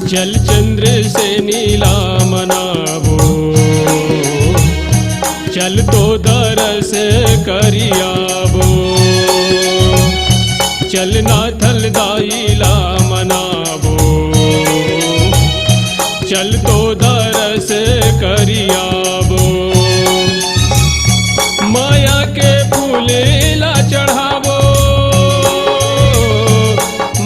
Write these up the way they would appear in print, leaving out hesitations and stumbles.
चल चंद्र से नीला मनावो, चल तो दरस करियावो। चल नाथल दाईला मनावो, चल तो दरस करियावो। माया के फूलेला चढ़ावो,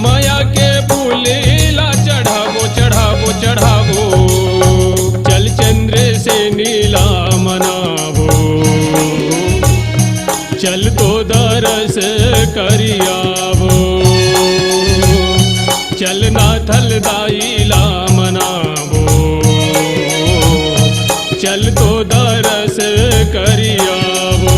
माया के फूलेला चढ़ावो चढ़ावो चढ़ावो। चल चंद्र से नीला मनावो, चल तो दरस करियावो। चल नाथल दाईला मनावो, चल तो दरस करियावो।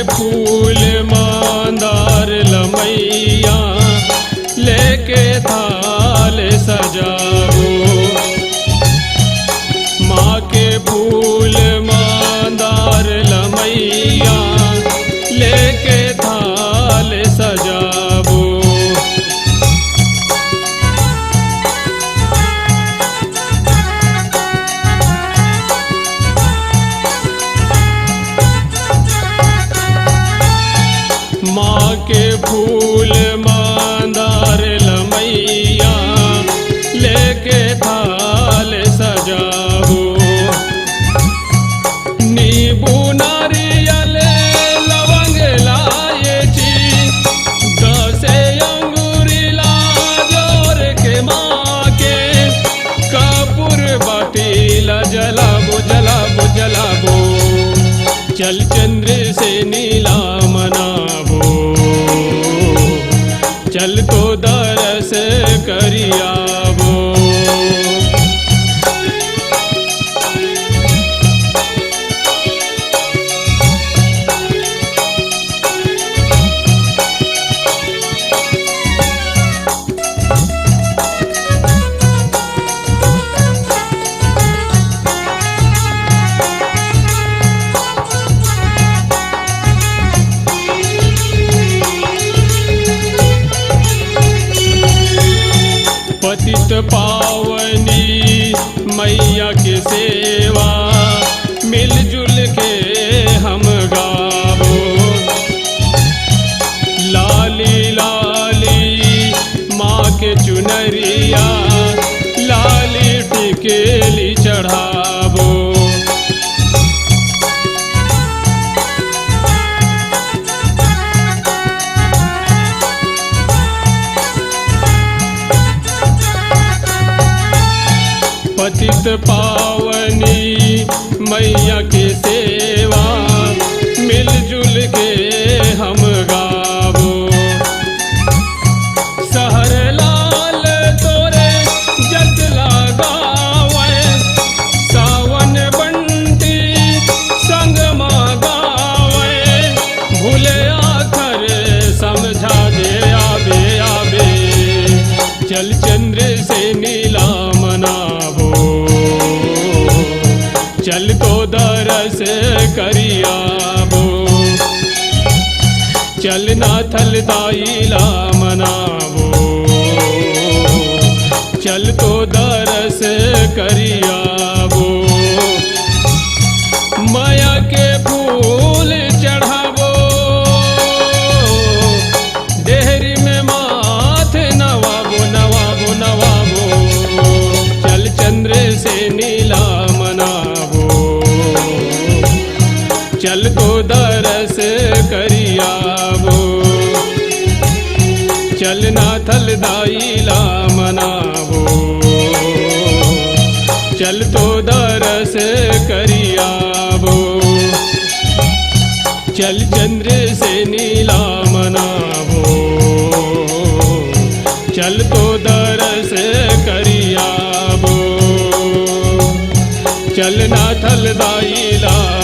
फूल मांदार लमैया लेके थाल सजावो। माँ के फूल मांदार लमैया लेके थाल सजावो। माँ के फूल मांदार लमैया लेके थाल सजावो। नींबू नारियल लवंग लायची दसे अंगूरी ला जोर के माँ के कपूर बाती ला जलावो जलावो जलावो। चल चंद्र से नीला मनावो, चल तो दरस करियावो। पतित पावनी मैया के सेवा मिलजुल के हम गावो। लाली लाली माँ के चुनरिया लाली टिकेली चढ़ावो। पतित पावनी मैया के सेवा मिलजुल के हम गावो। सहर लाल तोरे जत लगावे, सावन बंटी संग माँ गावे। भूले आखर समझा दे आबे आबे, चल चंद्र से नीला मनावो, चल तो दरस करियावो। चल नाथल दाईला मनावो, चल तो दरस करियावो। माया के फूल चढ़ावो, देहरी में माथे नवाबो नवाबो नवाबो। चल चंद्र से नीला मनावो, चल तो दरस करियावो। चल नाथल दाईला मनावो, चल तो दरस करियावो। चल चंद्र से नीला मनावो, चल तो दरस करियावो। विठ्ठल दाईला